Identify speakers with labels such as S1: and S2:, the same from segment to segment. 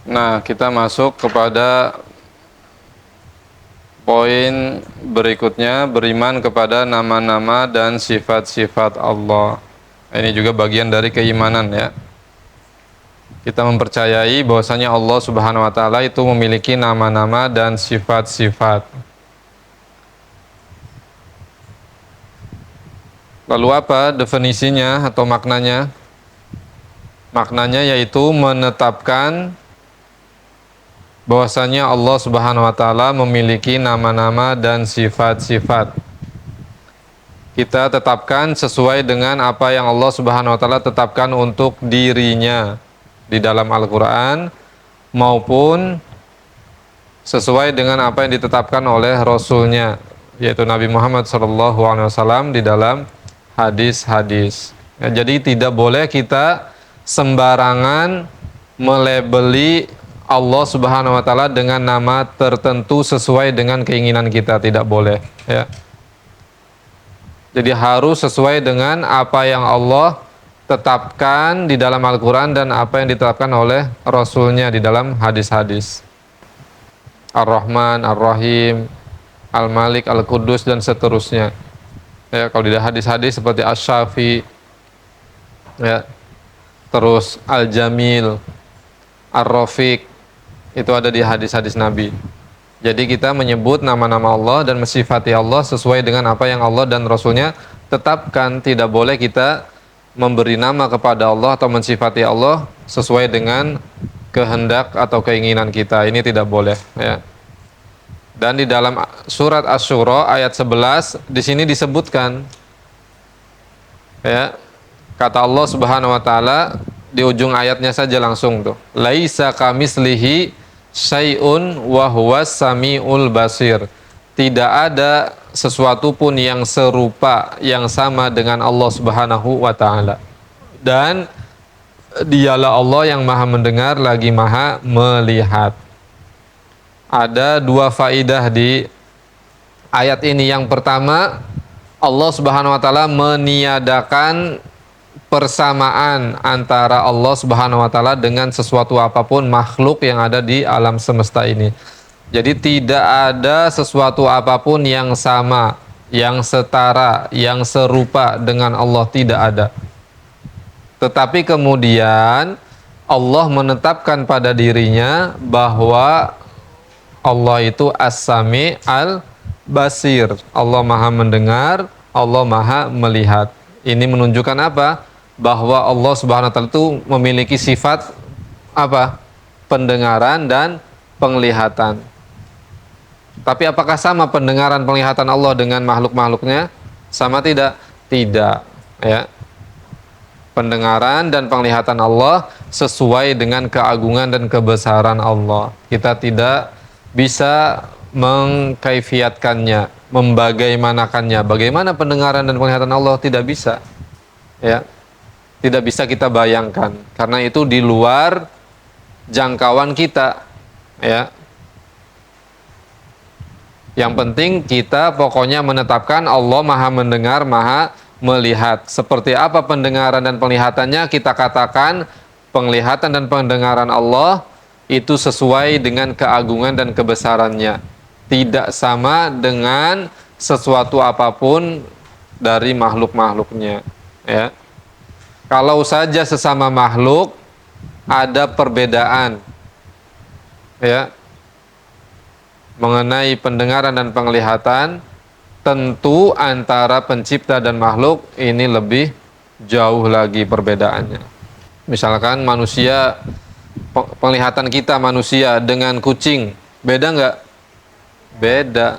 S1: Nah, kita masuk kepada poin berikutnya, beriman kepada nama-nama dan sifat-sifat Allah. Ini juga bagian dari keimanan ya. Kita mempercayai bahwasanya Allah Subhanahu wa taala itu memiliki nama-nama dan sifat-sifat. Lalu apa definisinya atau maknanya? Maknanya yaitu menetapkan bahwasanya Allah Subhanahu wa taala memiliki nama-nama dan sifat-sifat. Kita tetapkan sesuai dengan apa yang Allah Subhanahu wa taala tetapkan untuk dirinya di dalam Al-Qur'an maupun sesuai dengan apa yang ditetapkan oleh Rasulnya, yaitu Nabi Muhammad SAW di dalam hadis-hadis. Ya, jadi tidak boleh kita sembarangan melabeli Allah Subhanahu wa taala dengan nama tertentu sesuai dengan keinginan kita, tidak boleh ya. Jadi harus sesuai dengan apa yang Allah tetapkan di dalam Al-Quran dan apa yang ditetapkan oleh Rasulnya di dalam hadis-hadis. Ar-Rahman, Ar-Rahim, Al-Malik, Al-Qudus dan seterusnya. Ya, kalau di hadis-hadis seperti Asy-Syafi, ya, terus Al-Jamil, Ar-Rafiq, itu ada di hadis-hadis Nabi. Jadi kita menyebut nama-nama Allah dan mensifati Allah sesuai dengan apa yang Allah dan Rasulnya tetapkan. Tidak boleh kita memberi nama kepada Allah atau mensifati Allah sesuai dengan kehendak atau keinginan kita. Ini tidak boleh ya. Dan di dalam surat Asy-Syura ayat 11 di sini disebutkan ya, kata Allah Subhanahu wa taala di ujung ayatnya saja langsung tuh. Laisa kamislihi syai'un wa huwas samiul basir. Tidak ada sesuatu pun yang serupa, yang sama dengan Allah Subhanahu wa taala. Dan dialah Allah yang Maha mendengar lagi Maha melihat. Ada dua faidah di ayat ini. Yang pertama, Allah Subhanahu wa taala meniadakan persamaan antara Allah Subhanahu wa taala dengan sesuatu apapun makhluk yang ada di alam semesta ini. Jadi tidak ada sesuatu apapun yang sama, yang setara, yang serupa dengan Allah, tidak ada. Tetapi kemudian Allah menetapkan pada dirinya bahwa Allah itu As-Sami Al-Basir. Allah Maha mendengar, Allah Maha melihat. Ini menunjukkan apa? Bahwa Allah Subhanahu wa taala itu memiliki sifat apa? Pendengaran dan penglihatan. Tapi apakah sama pendengaran penglihatan Allah dengan makhluk-makhluknya? Sama tidak? Tidak, ya. Pendengaran dan penglihatan Allah sesuai dengan keagungan dan kebesaran Allah. Kita tidak bisa mengkaifiatkannya, membagaimanakannya. Bagaimana pendengaran dan penglihatan Allah? Tidak bisa, ya. Tidak bisa kita bayangkan karena itu di luar jangkauan kita ya. Yang penting kita pokoknya menetapkan Allah Maha mendengar, Maha melihat. Seperti apa pendengaran dan penglihatannya, kita katakan penglihatan dan pendengaran Allah itu sesuai dengan keagungan dan kebesarannya, tidak sama dengan sesuatu apapun dari makhluk-makhluknya ya. Kalau saja sesama makhluk ada perbedaan ya mengenai pendengaran dan penglihatan, tentu antara pencipta dan makhluk ini lebih jauh lagi perbedaannya. Misalkan manusia, penglihatan kita manusia dengan kucing beda nggak? Beda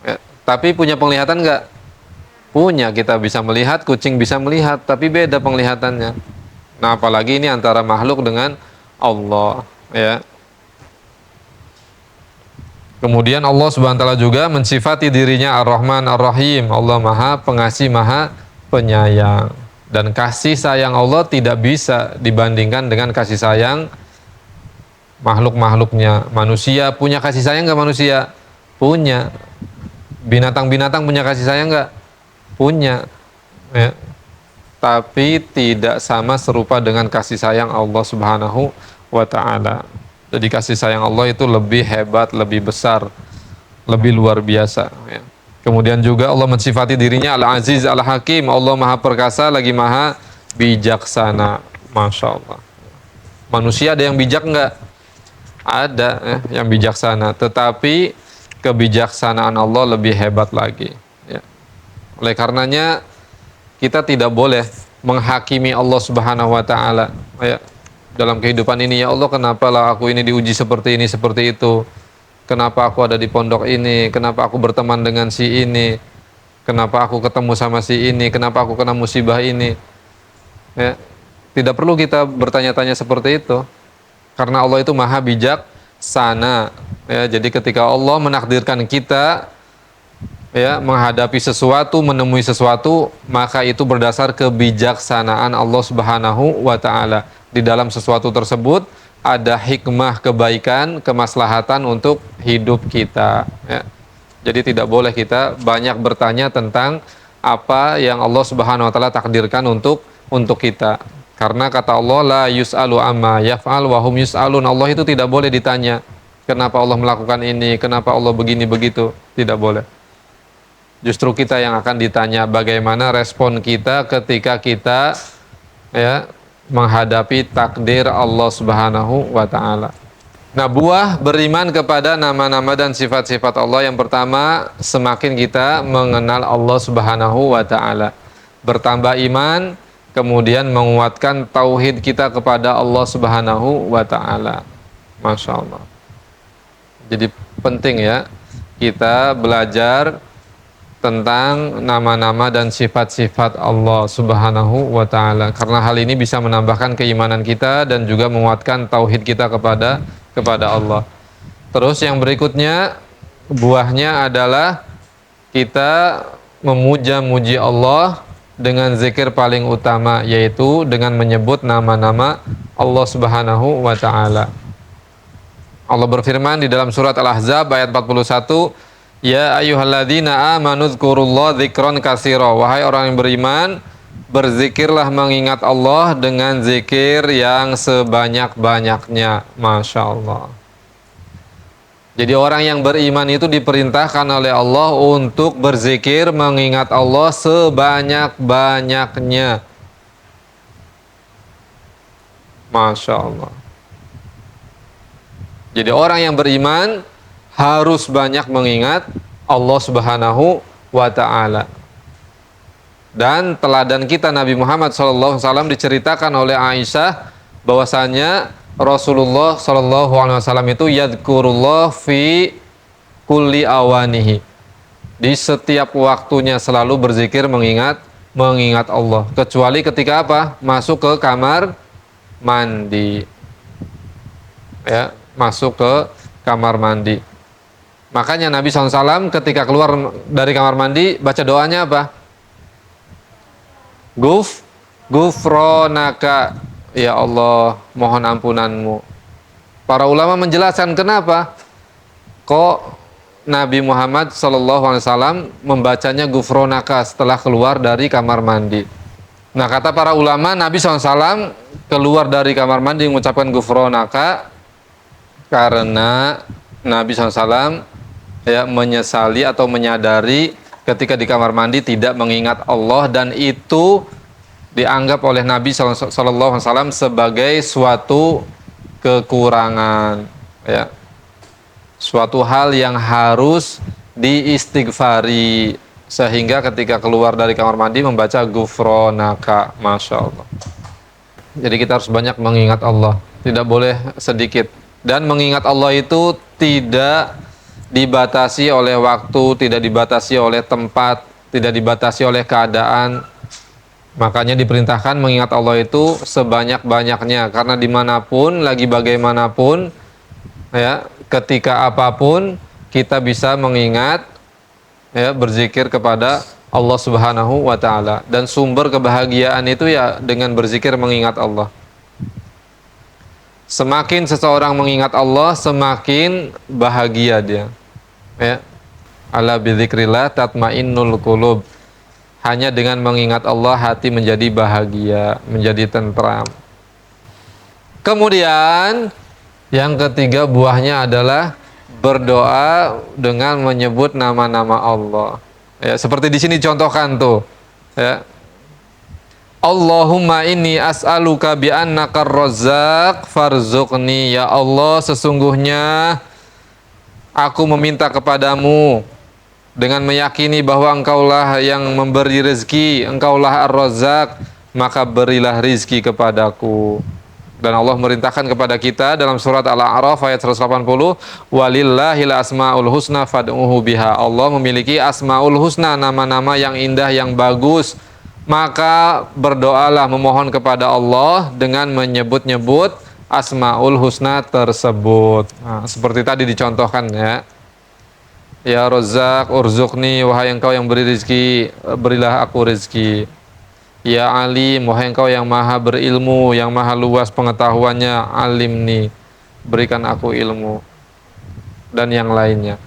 S1: ya. Tapi punya penglihatan nggak? Punya, kita bisa melihat, kucing bisa melihat, tapi beda penglihatannya. Nah, apalagi ini antara makhluk dengan Allah, ya. Kemudian Allah Subhanahu wa taala juga mensifati dirinya Ar-Rahman Ar-Rahim. Allah Maha Pengasih, Maha Penyayang. Dan kasih sayang Allah tidak bisa dibandingkan dengan kasih sayang makhluk-makhluknya. Manusia punya kasih sayang nggak manusia? Punya. Binatang-binatang punya kasih sayang nggak? Punya ya. Tapi tidak sama serupa dengan kasih sayang Allah Subhanahu wa taala. Jadi kasih sayang Allah itu lebih hebat, lebih besar, lebih luar biasa. Ya. Kemudian juga Allah mensifati dirinya Al-Aziz, Al-Hakim. Allah maha perkasa lagi maha bijaksana. Masya Allah. Manusia ada yang bijak enggak? Ada yang bijaksana. Tetapi kebijaksanaan Allah lebih hebat lagi. Ya. Oleh karenanya kita tidak boleh menghakimi Allah Subhanahu wa taala ya, dalam kehidupan ini. Ya Allah, kenapa lah aku ini diuji seperti ini, seperti itu? Kenapa aku ada di pondok ini? Kenapa aku berteman dengan si ini? Kenapa aku ketemu sama si ini? Kenapa aku kena musibah ini? Ya, tidak perlu kita bertanya-tanya seperti itu. Karena Allah itu maha bijaksana. Ya, jadi ketika Allah menakdirkan kita ya menghadapi sesuatu, menemui sesuatu, maka itu berdasar kebijaksanaan Allah Subhanahu wa taala. Di dalam sesuatu tersebut ada hikmah kebaikan, kemaslahatan untuk hidup kita ya. Jadi tidak boleh kita banyak bertanya tentang apa yang Allah Subhanahu wa taala takdirkan untuk kita. Karena kata Allah la yus'alu amma yaf'al wa hum yus'alun. Allah itu tidak boleh ditanya kenapa Allah melakukan ini, kenapa Allah begini begitu, tidak boleh. Justru kita yang akan ditanya bagaimana respon kita ketika kita ya menghadapi takdir Allah Subhanahu wa taala. Nah, buah beriman kepada nama-nama dan sifat-sifat Allah, yang pertama, semakin kita mengenal Allah Subhanahu wa taala. Bertambah iman, kemudian menguatkan tauhid kita kepada Allah Subhanahu wa taala. Masya Allah. Jadi penting ya kita belajar tentang nama-nama dan sifat-sifat Allah Subhanahu wa taala, karena hal ini bisa menambahkan keimanan kita dan juga menguatkan tauhid kita kepada Allah. Terus yang berikutnya, buahnya adalah kita memuja-muji Allah dengan zikir paling utama, yaitu dengan menyebut nama-nama Allah Subhanahu wa taala. Allah berfirman di dalam surat Al-Ahzab ayat 41, ya ayyuhalladzina amanu dzkurullaha dzikron katsira. Wahai orang yang beriman, berzikirlah mengingat Allah dengan zikir yang sebanyak-banyaknya. Masya Allah. Jadi orang yang beriman itu diperintahkan oleh Allah untuk berzikir mengingat Allah sebanyak-banyaknya. Masya Allah. Jadi orang yang beriman harus banyak mengingat Allah Subhanahu wa taala. Dan teladan kita Nabi Muhammad SAW diceritakan oleh Aisyah bahwasanya Rasulullah SAW itu yadkurullah fi kulli awanihi. Di setiap waktunya selalu berzikir mengingat Allah, kecuali ketika apa? Masuk ke kamar mandi. Ya, masuk ke kamar mandi. Makanya Nabi SAW ketika keluar dari kamar mandi baca doanya apa? Gufronaka, ya Allah, mohon ampunanmu. Para ulama menjelaskan kenapa kok Nabi Muhammad SAW membacanya gufronaka setelah keluar dari kamar mandi. Nah, kata para ulama, Nabi SAW keluar dari kamar mandi mengucapkan gufronaka karena Nabi SAW ya menyesali atau menyadari ketika di kamar mandi tidak mengingat Allah, dan itu dianggap oleh Nabi SAW sebagai suatu kekurangan ya, suatu hal yang harus diistighfari, sehingga ketika keluar dari kamar mandi membaca gufronaka. Masya Allah. Jadi kita harus banyak mengingat Allah, tidak boleh sedikit. Dan mengingat Allah itu tidak dibatasi oleh waktu, tidak dibatasi oleh tempat, tidak dibatasi oleh keadaan. Makanya diperintahkan mengingat Allah itu sebanyak-banyaknya, karena dimanapun, lagi bagaimanapun ya, ketika apapun kita bisa mengingat ya, berzikir kepada Allah Subhanahu wa taala. Dan sumber kebahagiaan itu ya dengan berzikir mengingat Allah. Semakin seseorang mengingat Allah, semakin bahagia dia. Ya. Ala bidzikrillah tatmainnul qulub. Hanya dengan mengingat Allah hati menjadi bahagia, menjadi tentram. Kemudian Yang ketiga buahnya adalah berdoa dengan menyebut nama-nama Allah. Ya, seperti di sini contohkan tuh. Ya. Allahumma inni as'aluka bi annaka ar-razzaq farzuqni. Ya Allah, sesungguhnya aku meminta kepadamu dengan meyakini bahwa Engkaulah yang memberi rezeki, Engkaulah Ar-Razzaq, maka berilah rizki kepadaku. Dan Allah merintahkan kepada kita dalam surat Al-A'raf ayat 180, walillahil asmaul husna fad'uhu biha. Allah memiliki asmaul husna, nama-nama yang indah, yang bagus. Maka berdoalah, memohon kepada Allah dengan menyebut-nyebut asmaul husna tersebut. Nah, seperti tadi dicontohkan ya. Ya Razzaq urzuqni, wahai Engkau yang beri rizki, berilah aku rizki. Ya Alim, wahai Engkau yang maha berilmu, yang maha luas pengetahuannya, alimni, berikan aku ilmu. Dan yang lainnya.